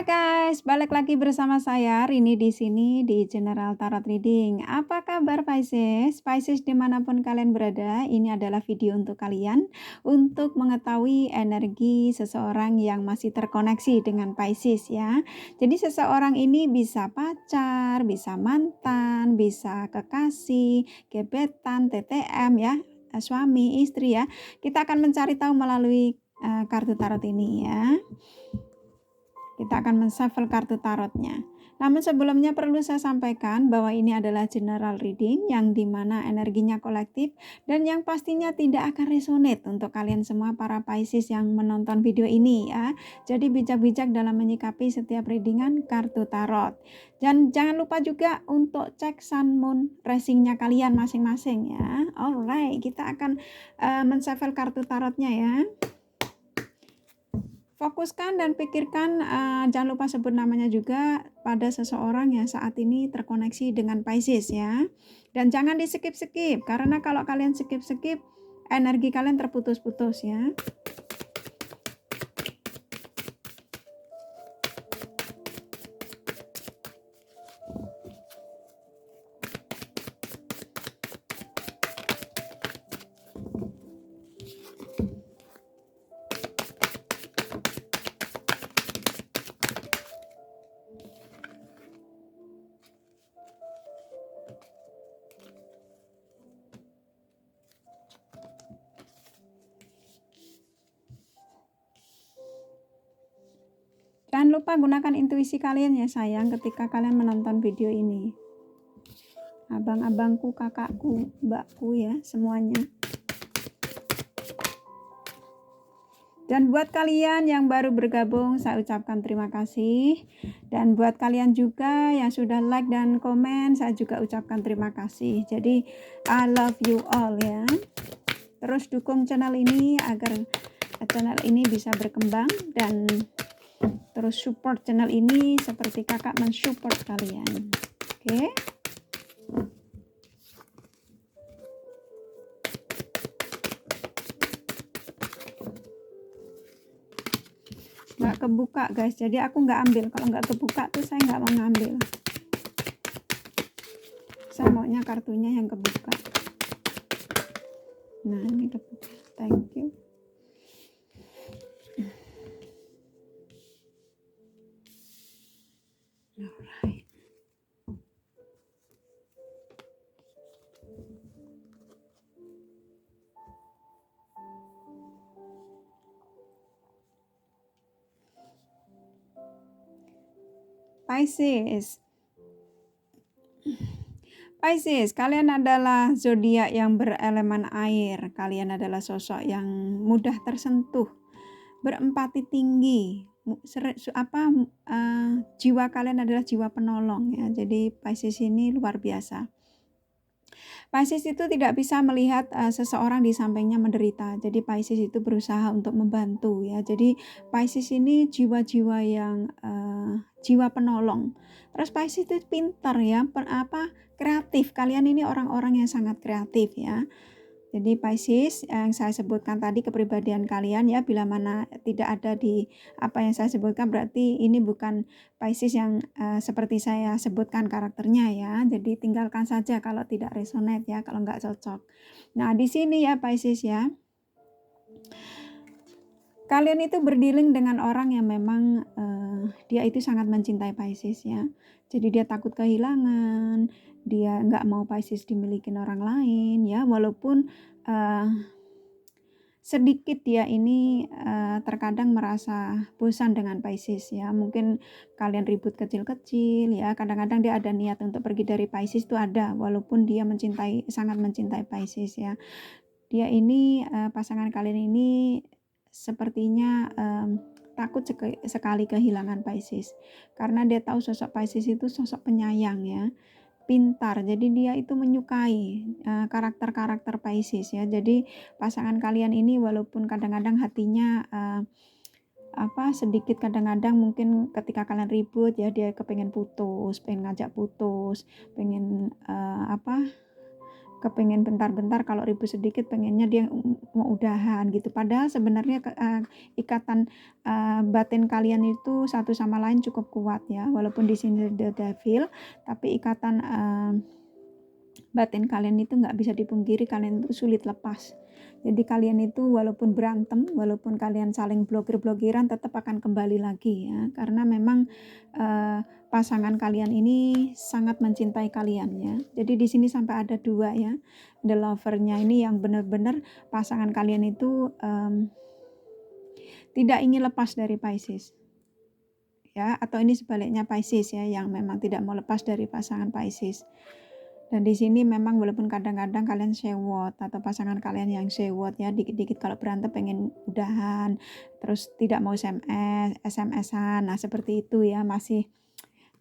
Guys, balik lagi bersama saya Rini di sini di General Tarot Reading. Apa kabar Pisces? Pisces dimanapun kalian berada, ini adalah video untuk kalian untuk mengetahui energi seseorang yang masih terkoneksi dengan Pisces ya. Jadi seseorang ini bisa pacar, bisa mantan, bisa kekasih, gebetan, TTM ya, suami, istri ya. Kita akan mencari tahu melalui kartu tarot ini ya. Kita akan men-shuffle kartu tarotnya. Namun sebelumnya perlu saya sampaikan bahwa ini adalah general reading yang dimana energinya kolektif dan yang pastinya tidak akan resonate untuk kalian semua para Pisces yang menonton video ini ya. Jadi bijak-bijak dalam menyikapi setiap readingan kartu tarot. Dan jangan lupa juga untuk cek sun moon racingnya kalian masing-masing ya. Alright, kita akan men-shuffle kartu tarotnya ya. Fokuskan dan pikirkan, jangan lupa sebut namanya juga pada seseorang yang saat ini terkoneksi dengan Pisces ya. Dan jangan di-skip-skip, karena kalau kalian skip-skip, energi kalian terputus-putus ya. Jangan lupa gunakan intuisi kalian ya sayang ketika kalian menonton video ini. Abang-abangku, kakakku, mbakku ya, semuanya. Dan buat kalian yang baru bergabung, saya ucapkan terima kasih. Dan buat kalian juga yang sudah like dan komen, saya juga ucapkan terima kasih. Jadi, I love you all ya. Terus dukung channel ini agar channel ini bisa berkembang dan terus support channel ini seperti kakak mensupport kalian. Oke? Nggak kebuka guys, jadi aku nggak ambil. Kalau nggak kebuka tuh saya nggak mau ngambil. Saya maunya kartunya yang kebuka. Nah ini kebuka, thank you. Alright. Pisces, kalian adalah zodiak yang berelemen air. Kalian adalah sosok yang mudah tersentuh, berempati tinggi. Jiwa kalian adalah jiwa penolong ya. Jadi Pisces ini luar biasa. Pisces itu tidak bisa melihat seseorang di sampingnya menderita. Jadi Pisces itu berusaha untuk membantu ya. Jadi Pisces ini jiwa-jiwa yang jiwa penolong. Terus Pisces itu pintar ya, kreatif. Kalian ini orang-orang yang sangat kreatif ya. Jadi Pisces yang saya sebutkan tadi kepribadian kalian ya, bila mana tidak ada di apa yang saya sebutkan berarti ini bukan Pisces yang seperti saya sebutkan karakternya ya. Jadi tinggalkan saja kalau tidak resonate ya, kalau nggak cocok. Nah di sini ya Pisces ya, kalian itu berdealing dengan orang yang memang dia itu sangat mencintai Pisces ya. Jadi dia takut kehilangan, dia nggak mau Pisces dimiliki orang lain ya, walaupun sedikit dia ini terkadang merasa bosan dengan Pisces ya. Mungkin kalian ribut kecil-kecil ya, kadang-kadang dia ada niat untuk pergi dari Pisces itu ada, walaupun dia sangat mencintai Pisces ya. Dia ini pasangan kalian ini sepertinya takut sekali kehilangan Pisces, karena dia tahu sosok Pisces itu sosok penyayang ya, pintar. Jadi dia itu menyukai karakter-karakter Pisces ya. Jadi pasangan kalian ini walaupun kadang-kadang hatinya sedikit, kadang-kadang mungkin ketika kalian ribut ya, dia kepengen putus, pengen ngajak putus, pengen kepengen bentar-bentar kalau ribut sedikit pengennya dia mau udahan gitu. Padahal sebenarnya ikatan batin kalian itu satu sama lain cukup kuat ya. Walaupun di sini the devil, tapi ikatan batin kalian itu nggak bisa dipungkiri, kalian itu sulit lepas. Jadi kalian itu walaupun berantem, walaupun kalian saling blokir-blokiran, tetap akan kembali lagi ya. Karena memang pasangan kalian ini sangat mencintai kalian ya. Jadi di sini sampai ada 2 ya. The lover-nya ini yang benar-benar pasangan kalian itu tidak ingin lepas dari Pisces. Ya, atau ini sebaliknya Pisces ya yang memang tidak mau lepas dari pasangan Pisces. Dan di sini memang walaupun kadang-kadang kalian sewot atau pasangan kalian yang sewot ya, dikit-dikit kalau berantem pengen udahan, terus tidak mau SMS-an. Nah, seperti itu ya, masih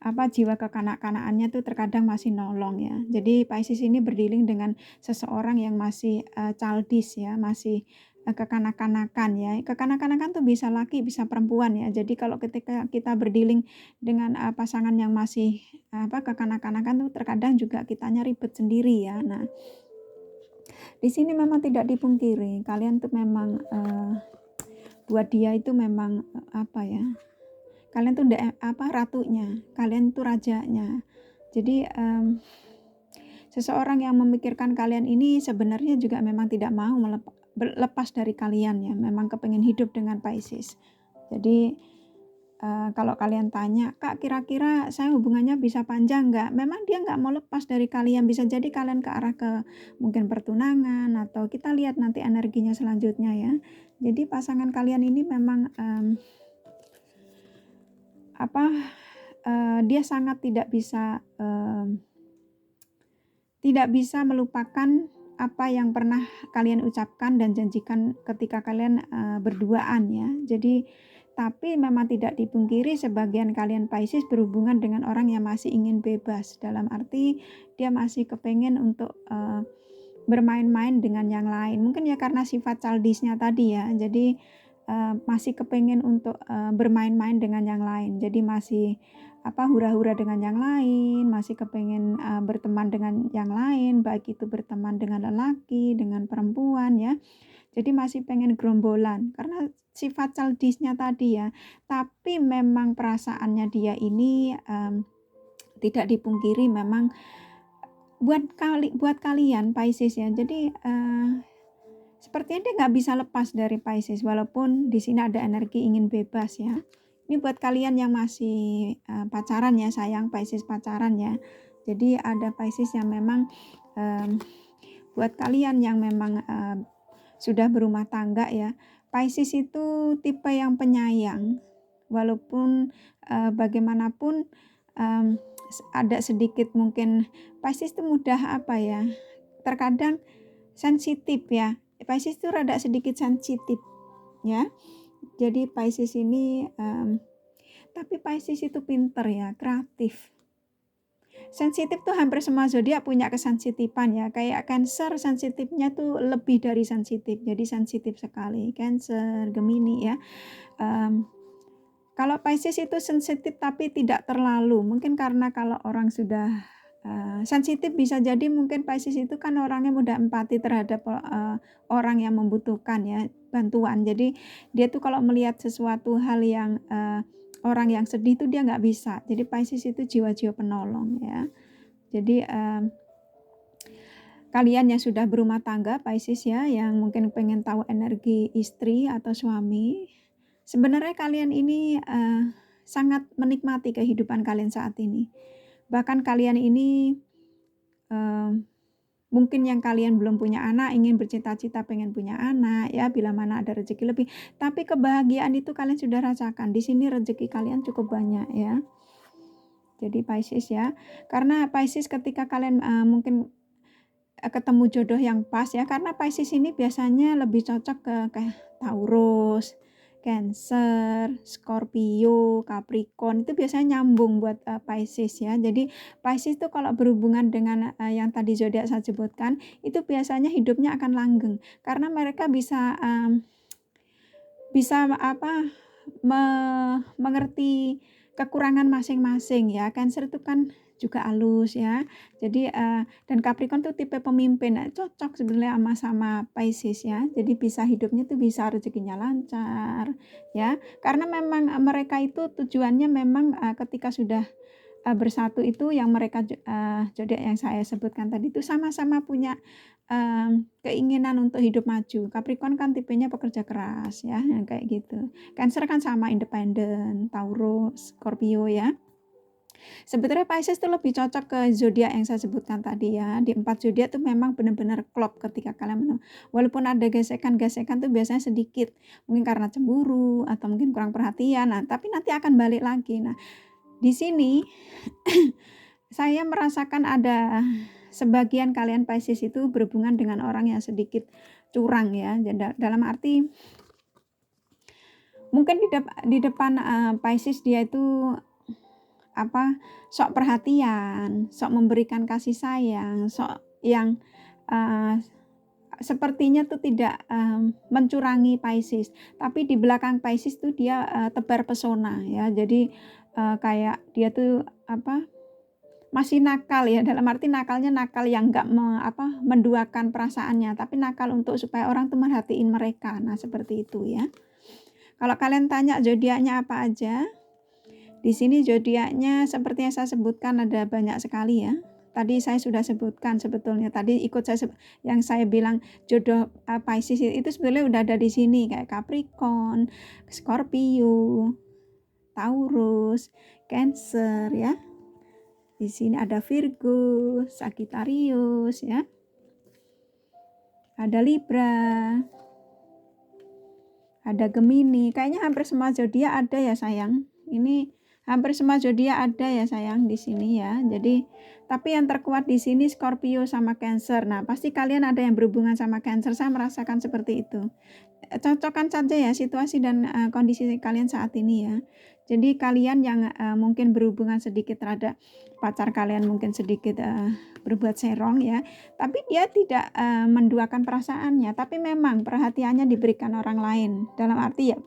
jiwa kekanak-kanakannya tuh terkadang masih nolong ya. Jadi Pisces ini berdealing dengan seseorang yang masih childish ya, masih kekanak-kanakan ya. Kekanak-kanakan tuh bisa laki, bisa perempuan ya. Jadi kalau ketika kita berdealing dengan pasangan yang masih kekanak-kanakan tuh terkadang juga kitanya ribet sendiri ya. Nah, di sini memang tidak dipungkiri kalian tuh memang buat dia itu memang kalian tuh ratunya, kalian tuh rajanya. Jadi seseorang yang memikirkan kalian ini sebenarnya juga memang tidak mau lepas dari kalian ya, memang kepengen hidup dengan Pisces. Jadi kalau kalian tanya, Kak kira-kira saya hubungannya bisa panjang nggak? Memang dia nggak mau lepas dari kalian, bisa jadi kalian ke arah ke mungkin pertunangan atau kita lihat nanti energinya selanjutnya ya. Jadi pasangan kalian ini memang dia sangat tidak bisa melupakan apa yang pernah kalian ucapkan dan janjikan ketika kalian berduaan ya. Jadi tapi memang tidak dipungkiri sebagian kalian Pisces berhubungan dengan orang yang masih ingin bebas. Dalam arti dia masih kepengen untuk bermain-main dengan yang lain. Mungkin ya karena sifat childishnya tadi ya. Jadi masih kepengen untuk bermain-main dengan yang lain. Jadi masih hura-hura dengan yang lain, masih kepengen berteman dengan yang lain, baik itu berteman dengan lelaki, dengan perempuan ya. Jadi masih pengen gerombolan karena sifat childishnya tadi ya. Tapi memang perasaannya dia ini tidak dipungkiri memang buat kalian Pisces ya. Jadi sepertinya dia nggak bisa lepas dari Pisces walaupun di sini ada energi ingin bebas ya. Ini buat kalian yang masih pacaran ya, sayang Pisces pacaran ya. Jadi ada Pisces yang memang buat kalian yang memang sudah berumah tangga ya. Pisces itu tipe yang penyayang. Walaupun bagaimanapun ada sedikit mungkin Pisces itu mudah terkadang sensitif ya. Pisces itu rada sedikit sensitif ya. Jadi Pisces ini tapi Pisces itu pinter ya, kreatif. Sensitif tuh hampir semua zodiak punya kesensitifan ya. Kayak Cancer sensitifnya tuh lebih dari sensitif. Jadi sensitif sekali. Cancer, Gemini ya. Kalau Pisces itu sensitif tapi tidak terlalu. Mungkin karena kalau orang sudah sensitif bisa jadi mungkin Pisces itu kan orangnya mudah empati terhadap orang yang membutuhkan ya bantuan. Jadi dia tuh kalau melihat sesuatu hal yang orang yang sedih tuh dia nggak bisa. Jadi Pisces itu jiwa-jiwa penolong ya. Jadi kalian yang sudah berumah tangga Pisces ya, yang mungkin pengen tahu energi istri atau suami, sebenarnya kalian ini sangat menikmati kehidupan kalian saat ini. Bahkan kalian ini mungkin yang kalian belum punya anak, ingin bercita-cita pengen punya anak ya, bila mana ada rezeki lebih. Tapi kebahagiaan itu kalian sudah rasakan. Di sini rezeki kalian cukup banyak ya. Jadi Pisces ya. Karena Pisces ketika kalian mungkin ketemu jodoh yang pas ya, karena Pisces ini biasanya lebih cocok ke Taurus, Cancer, Scorpio, Capricorn, itu biasanya nyambung buat Pisces ya. Jadi Pisces itu kalau berhubungan dengan yang tadi zodiak saya sebutkan, itu biasanya hidupnya akan langgeng karena mereka bisa mengerti kekurangan masing-masing ya. Cancer itu kan juga halus ya. Jadi dan Capricorn tuh tipe pemimpin, cocok sebenarnya sama Pisces ya. Jadi bisa hidupnya tuh bisa rezekinya lancar ya. Karena memang mereka itu tujuannya memang ketika sudah bersatu itu yang mereka zodiak yang saya sebutkan tadi itu sama-sama punya keinginan untuk hidup maju. Capricorn kan tipenya pekerja keras ya, yang kayak gitu. Cancer kan sama independen, Taurus, Scorpio ya. Sebetulnya Pisces itu lebih cocok ke zodiak yang saya sebutkan tadi ya. Di 4 zodiak tuh memang benar-benar klop ketika kalian walaupun ada gesekan-gesekan tuh biasanya sedikit. Mungkin karena cemburu atau mungkin kurang perhatian. Nah, tapi nanti akan balik lagi. Nah, di sini saya merasakan ada sebagian kalian Pisces itu berhubungan dengan orang yang sedikit curang ya. Dalam arti mungkin di depan Pisces dia itu sok perhatian, sok memberikan kasih sayang, sok yang sepertinya tuh tidak mencurangi Pisces, tapi di belakang Pisces tuh dia tebar pesona ya. Jadi kayak dia tuh masih nakal ya, dalam arti nakalnya nakal yang enggak menduakan perasaannya, tapi nakal untuk supaya orang tuh merhatiin mereka. Nah, seperti itu ya. Kalau kalian tanya zodiaknya apa aja, di sini zodiaknya seperti yang saya sebutkan ada banyak sekali ya. Tadi saya sudah sebutkan sebetulnya. Tadi ikut yang saya bilang jodoh Pisces itu sebetulnya udah ada di sini kayak Capricorn, Scorpio, Taurus, Cancer ya. Di sini ada Virgo, Sagittarius ya. Ada Libra. Ada Gemini. Kayaknya hampir semua zodiak ada ya sayang. Ini hampir semua zodiak ada ya sayang di sini ya. Jadi tapi yang terkuat di sini Scorpio sama Cancer. Nah, pasti kalian ada yang berhubungan sama Cancer. Saya merasakan seperti itu. Cocokkan saja ya situasi dan kondisi kalian saat ini ya. Jadi kalian yang mungkin berhubungan sedikit terhadap pacar kalian mungkin sedikit berbuat serong ya, tapi dia tidak menduakan perasaannya, tapi memang perhatiannya diberikan orang lain. Dalam arti ya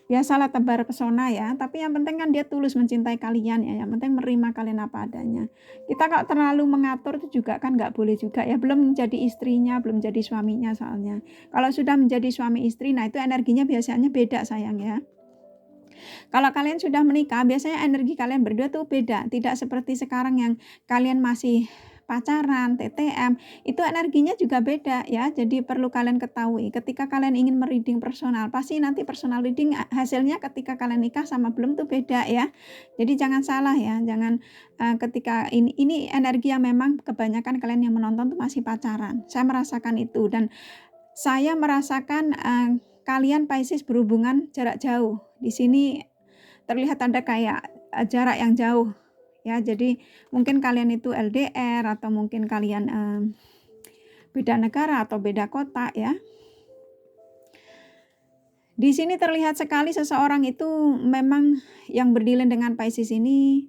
biasalah tebar pesona ya, tapi yang penting kan dia tulus mencintai kalian ya, yang penting menerima kalian apa adanya. Kita kalau terlalu mengatur itu juga kan nggak boleh juga ya, belum menjadi istrinya, belum jadi suaminya soalnya. Kalau sudah menjadi suami istri, nah itu energinya biasanya beda sayang ya. Kalau kalian sudah menikah, biasanya energi kalian berdua tuh beda, tidak seperti sekarang yang kalian masih pacaran, TTM, itu energinya juga beda ya. Jadi perlu kalian ketahui ketika kalian ingin mereading personal, pasti nanti personal reading hasilnya ketika kalian nikah sama belum tuh beda ya. Jadi jangan salah ya, jangan ketika ini energi yang memang kebanyakan kalian yang menonton tuh masih pacaran. Saya merasakan itu dan saya merasakan kalian Pisces berhubungan jarak jauh. Di sini terlihat ada kayak jarak yang jauh. Ya, jadi mungkin kalian itu LDR atau mungkin kalian beda negara atau beda kota ya. Di sini terlihat sekali seseorang itu memang yang berdilin dengan Pisces ini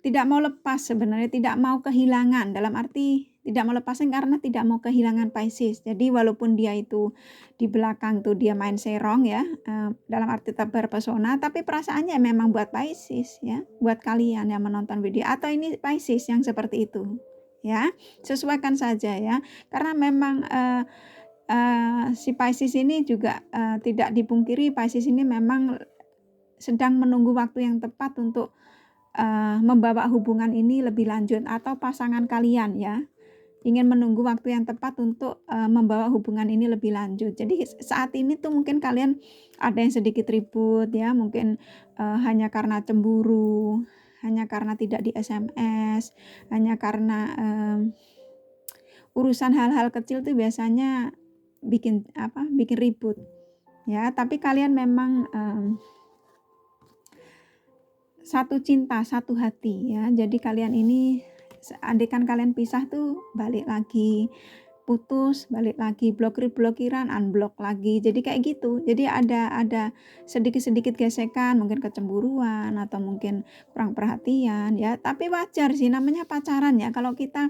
tidak mau lepas sebenarnya, tidak mau kehilangan. Dalam arti tidak mau lepaskan karena tidak mau kehilangan Pisces. Jadi walaupun dia itu di belakang tuh dia main serong ya, dalam arti tebar pesona, tapi perasaannya memang buat Pisces ya, buat kalian yang menonton video atau ini Pisces yang seperti itu ya. Sesuaikan saja ya, karena memang si Pisces ini juga tidak dipungkiri, Pisces ini memang sedang menunggu waktu yang tepat untuk membawa hubungan ini lebih lanjut atau pasangan kalian ya ingin menunggu waktu yang tepat untuk membawa hubungan ini lebih lanjut. Jadi saat ini tuh mungkin kalian ada yang sedikit ribut ya, mungkin hanya karena cemburu, hanya karena tidak di SMS, hanya karena urusan hal-hal kecil tuh biasanya bikin ribut ya. Tapi kalian memang satu cinta, satu hati ya. Jadi kalian ini andaikan kalian pisah tuh balik lagi, putus balik lagi, blokiran unblock lagi. Jadi kayak gitu. Jadi ada sedikit-sedikit gesekan, mungkin kecemburuan atau mungkin kurang perhatian ya. Tapi wajar sih namanya pacaran ya. Kalau kita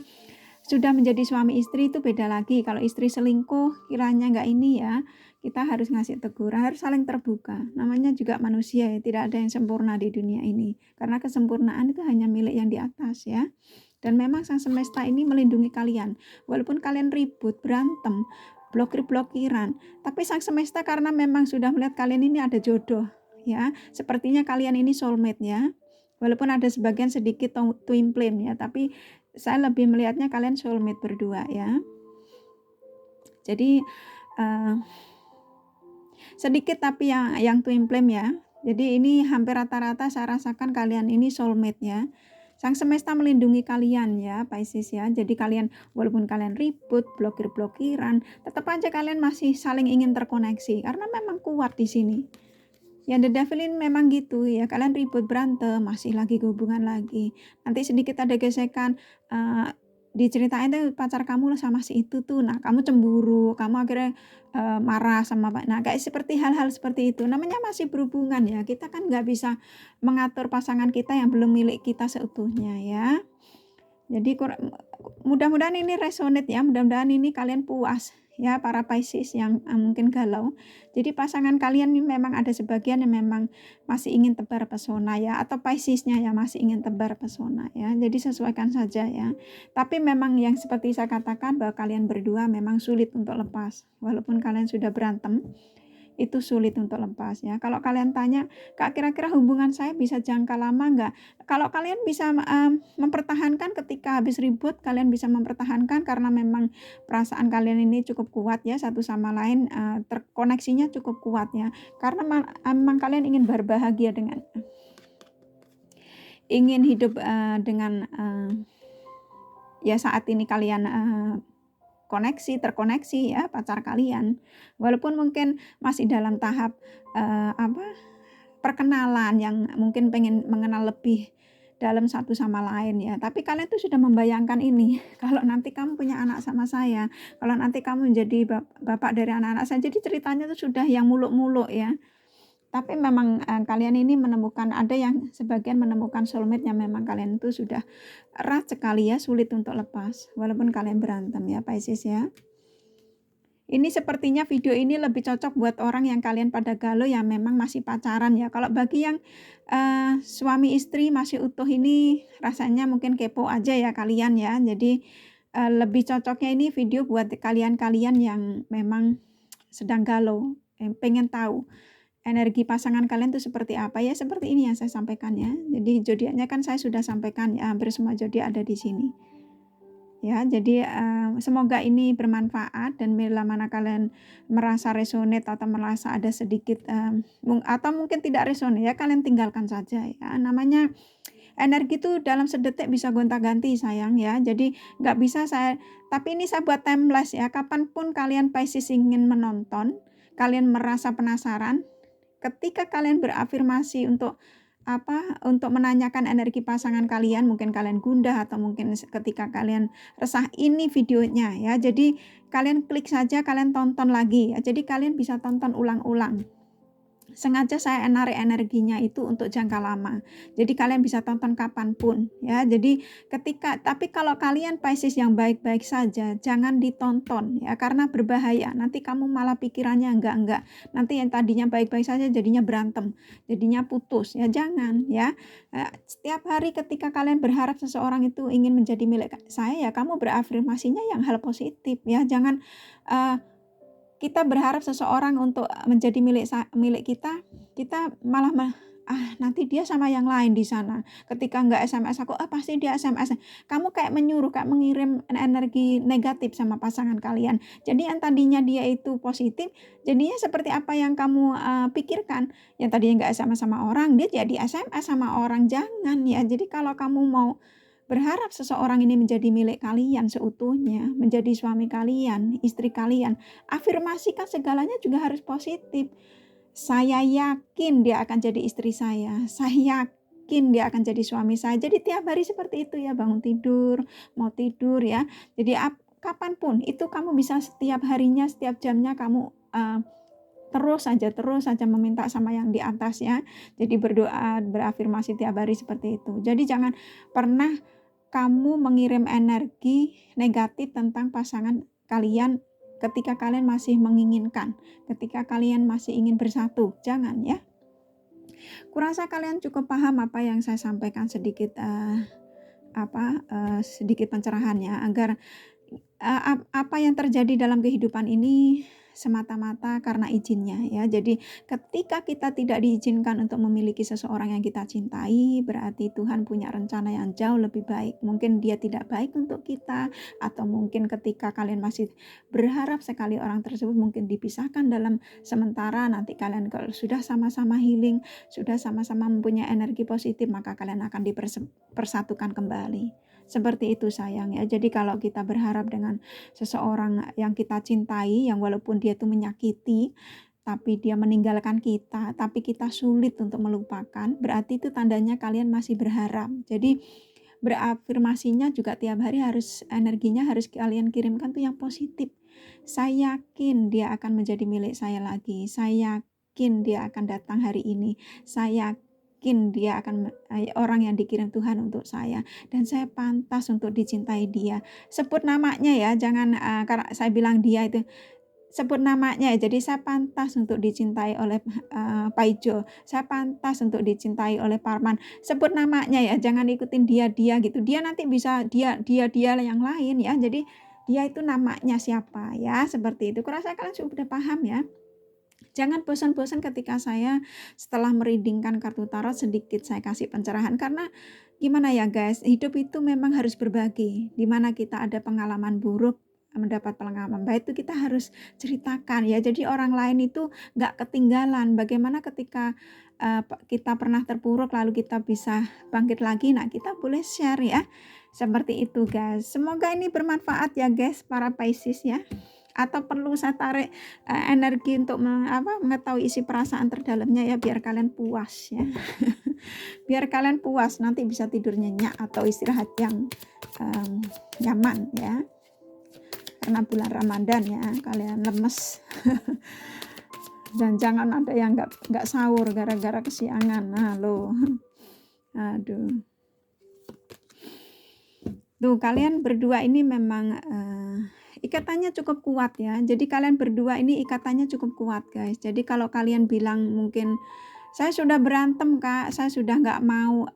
sudah menjadi suami istri itu beda lagi. Kalau istri selingkuh kiranya enggak ini ya. kita harus ngasih teguran, harus saling terbuka. Namanya juga manusia ya, tidak ada yang sempurna di dunia ini. Karena kesempurnaan itu hanya milik yang di atas ya. Dan memang sang semesta ini melindungi kalian. Walaupun kalian ribut, berantem, blokir-blokiran, tapi sang semesta karena memang sudah melihat kalian ini ada jodoh ya. Sepertinya kalian ini soulmate ya. Walaupun ada sebagian sedikit twin flame ya, tapi saya lebih melihatnya kalian soulmate berdua ya. Jadi sedikit tapi yang twin flame ya. Jadi ini hampir rata-rata saya rasakan kalian ini soulmate ya. Sang semesta melindungi kalian ya Pisces ya. Jadi kalian walaupun kalian ribut, blokir-blokiran, tetap aja kalian masih saling ingin terkoneksi karena memang kuat di sini. Ya the devil ini memang gitu ya, kalian ribut berantem masih lagi hubungan lagi, nanti sedikit ada gesekan, diceritain tuh pacar kamu sama si itu tuh, nah kamu cemburu, kamu akhirnya marah sama nah kayak seperti hal-hal seperti itu, namanya masih berhubungan ya, kita kan nggak bisa mengatur pasangan kita yang belum milik kita seutuhnya ya. Jadi mudah-mudahan ini resonate ya, mudah-mudahan ini kalian puas ya para Pisces yang mungkin galau. Jadi pasangan kalian ini memang ada sebagian yang memang masih ingin tebar pesona ya, atau Piscesnya ya masih ingin tebar pesona ya. Jadi sesuaikan saja ya. Tapi memang yang seperti saya katakan bahwa kalian berdua memang sulit untuk lepas. Walaupun kalian sudah berantem, itu sulit untuk lepas ya. Kalau kalian tanya, Kak kira-kira hubungan saya bisa jangka lama enggak? Kalau kalian bisa mempertahankan ketika habis ribut, kalian bisa mempertahankan karena memang perasaan kalian ini cukup kuat ya, satu sama lain terkoneksinya cukup kuat ya. Karena memang kalian ingin berbahagia dengan ingin hidup dengan ya saat ini kalian terkoneksi ya pacar kalian, walaupun mungkin masih dalam tahap perkenalan yang mungkin pengen mengenal lebih dalam satu sama lain ya, tapi kalian tuh sudah membayangkan ini kalau nanti kamu punya anak sama saya, kalau nanti kamu menjadi bapak dari anak-anak saya, jadi ceritanya tuh sudah yang muluk-muluk ya. Tapi memang kalian ini menemukan, ada yang sebagian menemukan soulmate yang memang kalian itu sudah erat sekali ya, sulit untuk lepas walaupun kalian berantem ya Pisces ya. Ini sepertinya video ini lebih cocok buat orang yang kalian pada galau yang memang masih pacaran ya. Kalau bagi yang suami istri masih utuh ini rasanya mungkin kepo aja ya kalian ya. Jadi lebih cocoknya ini video buat kalian-kalian yang memang sedang galau, yang pengen tahu energi pasangan kalian itu seperti apa ya, seperti ini yang saya sampaikan ya. Jadi zodiaknya kan saya sudah sampaikan ya, hampir semua zodiak ada di sini. Ya, jadi semoga ini bermanfaat dan bila mana kalian merasa resonate atau merasa ada sedikit atau mungkin tidak resonate ya, kalian tinggalkan saja ya. Namanya energi itu dalam sedetik bisa gonta-ganti sayang ya. Jadi nggak bisa tapi ini saya buat timeless ya. Kapanpun kalian Pisces ingin menonton, kalian merasa penasaran, ketika kalian berafirmasi untuk menanyakan energi pasangan kalian, mungkin kalian gundah atau mungkin ketika kalian resah, ini videonya ya. Jadi kalian klik saja, kalian tonton lagi ya. Jadi kalian bisa tonton ulang-ulang. Sengaja saya narik energinya itu untuk jangka lama. Jadi kalian bisa tonton kapanpun ya. Jadi tapi kalau kalian Pisces yang baik-baik saja, jangan ditonton ya, karena berbahaya. Nanti kamu malah pikirannya enggak. Nanti yang tadinya baik-baik saja jadinya berantem, jadinya putus ya, jangan ya. Setiap hari ketika kalian berharap seseorang itu ingin menjadi milik saya ya, kamu berafirmasinya yang hal positif ya. Jangan kita berharap seseorang untuk menjadi milik kita malah nanti dia sama yang lain di sana. Ketika nggak SMS aku, pasti dia SMS. Kamu kayak menyuruh, kayak mengirim energi negatif sama pasangan kalian. Jadi yang tadinya dia itu positif, jadinya seperti apa yang kamu pikirkan. Yang tadinya nggak SMS sama orang, dia jadi SMS sama orang. Jangan ya. Jadi kalau kamu mau berharap seseorang ini menjadi milik kalian seutuhnya, menjadi suami kalian, istri kalian, afirmasikan segalanya juga harus positif. Saya yakin dia akan jadi istri saya yakin dia akan jadi suami saya. Jadi tiap hari seperti itu ya, bangun tidur, mau tidur ya. Jadi kapanpun itu kamu bisa setiap harinya, setiap jamnya kamu terus saja meminta sama yang di atas ya. Jadi berdoa, berafirmasi tiap hari seperti itu. Jadi jangan pernah kamu mengirim energi negatif tentang pasangan kalian ketika kalian masih menginginkan, ketika kalian masih ingin bersatu, jangan ya. Kurasa kalian cukup paham apa yang saya sampaikan sedikit sedikit pencerahannya agar apa yang terjadi dalam kehidupan ini semata-mata karena izinnya ya. Jadi ketika kita tidak diizinkan untuk memiliki seseorang yang kita cintai, berarti Tuhan punya rencana yang jauh lebih baik. Mungkin dia tidak baik untuk kita, atau mungkin ketika kalian masih berharap sekali orang tersebut mungkin dipisahkan dalam sementara, nanti kalian kalau sudah sama-sama healing, sudah sama-sama mempunyai energi positif, maka kalian akan dipersatukan kembali. Seperti itu sayang ya. Jadi kalau kita berharap dengan seseorang yang kita cintai, yang walaupun dia itu menyakiti, tapi dia meninggalkan kita, tapi kita sulit untuk melupakan, berarti itu tandanya kalian masih berharap. Jadi berafirmasinya juga tiap hari energinya harus kalian kirimkan tuh yang positif. Saya yakin dia akan menjadi milik saya lagi. Saya yakin dia akan datang hari ini. Saya yakin dia akan orang yang dikirim Tuhan untuk saya, dan saya pantas untuk dicintai dia. Sebut namanya ya, jangan karena saya bilang dia itu, sebut namanya ya. Jadi saya pantas untuk dicintai oleh Pak Ijo, saya pantas untuk dicintai oleh Parman. Sebut namanya ya, jangan ikutin dia gitu. Dia nanti bisa dia yang lain ya. Jadi dia itu namanya siapa ya, seperti itu. Kurasa kalian sudah paham ya. Jangan bosan-bosan ketika saya setelah mereadingkan kartu tarot sedikit saya kasih pencerahan, karena gimana ya guys, hidup itu memang harus berbagi. Dimana kita ada pengalaman buruk, mendapat pengalaman baik, itu kita harus ceritakan ya. Jadi orang lain itu gak ketinggalan. Bagaimana ketika kita pernah terpuruk lalu kita bisa bangkit lagi, nah kita boleh share ya. Seperti itu guys. Semoga ini bermanfaat ya guys, para Pisces ya. Atau perlu saya tarik energi untuk mengetahui isi perasaan terdalamnya ya, biar kalian puas ya. Biar kalian puas, nanti bisa tidur nyenyak atau istirahat yang nyaman ya. Karena bulan Ramadan ya, kalian lemes. Dan jangan ada yang nggak sahur gara-gara kesiangan. Nah loh, aduh. Tuh kalian berdua ini memang ikatannya cukup kuat ya. Jadi kalian berdua ini ikatannya cukup kuat guys. Jadi kalau kalian bilang mungkin saya sudah berantem kak, saya sudah nggak mau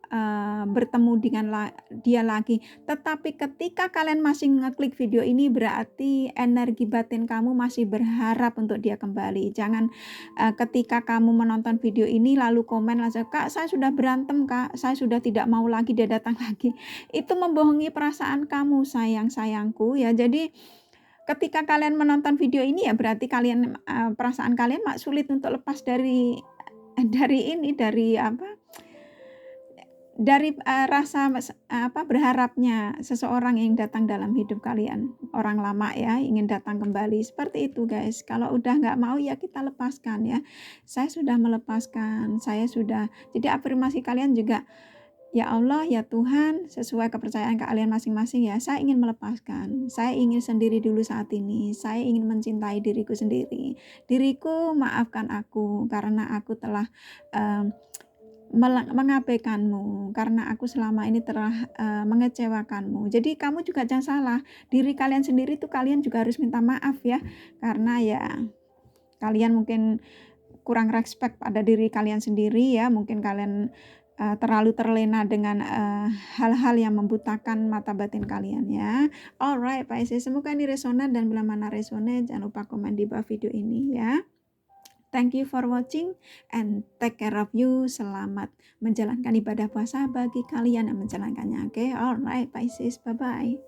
bertemu dengan dia lagi. Tetapi ketika kalian masih ngeklik video ini, berarti energi batin kamu masih berharap untuk dia kembali. Jangan ketika kamu menonton video ini lalu komen langsung, kak saya sudah berantem kak, saya sudah tidak mau lagi dia datang lagi. Itu membohongi perasaan kamu sayangku ya. Jadi ketika kalian menonton video ini ya berarti kalian perasaan kalian sulit untuk lepas dari rasa berharapnya seseorang yang datang dalam hidup kalian, orang lama ya, ingin datang kembali. Seperti itu guys. Kalau udah nggak mau ya kita lepaskan ya. Saya sudah melepaskan, saya sudah. Jadi afirmasi kalian juga, ya Allah, ya Tuhan, sesuai kepercayaan kalian masing-masing ya, saya ingin melepaskan. Saya ingin sendiri dulu saat ini. Saya ingin mencintai diriku sendiri. Diriku, maafkan aku karena aku telah mengabaikanmu, karena aku selama ini telah mengecewakanmu. Jadi kamu juga jangan salah. Diri kalian sendiri tuh kalian juga harus minta maaf ya. Karena ya kalian mungkin kurang respect pada diri kalian sendiri ya. Mungkin kalian terlalu terlena dengan hal-hal yang membutakan mata batin kalian ya. Alright Pisces, semoga ini resonan, dan bila mana resonan jangan lupa komen di bawah video ini ya. Thank you for watching and take care of you. Selamat menjalankan ibadah puasa bagi kalian yang menjalankannya. Alright Pisces, bye bye.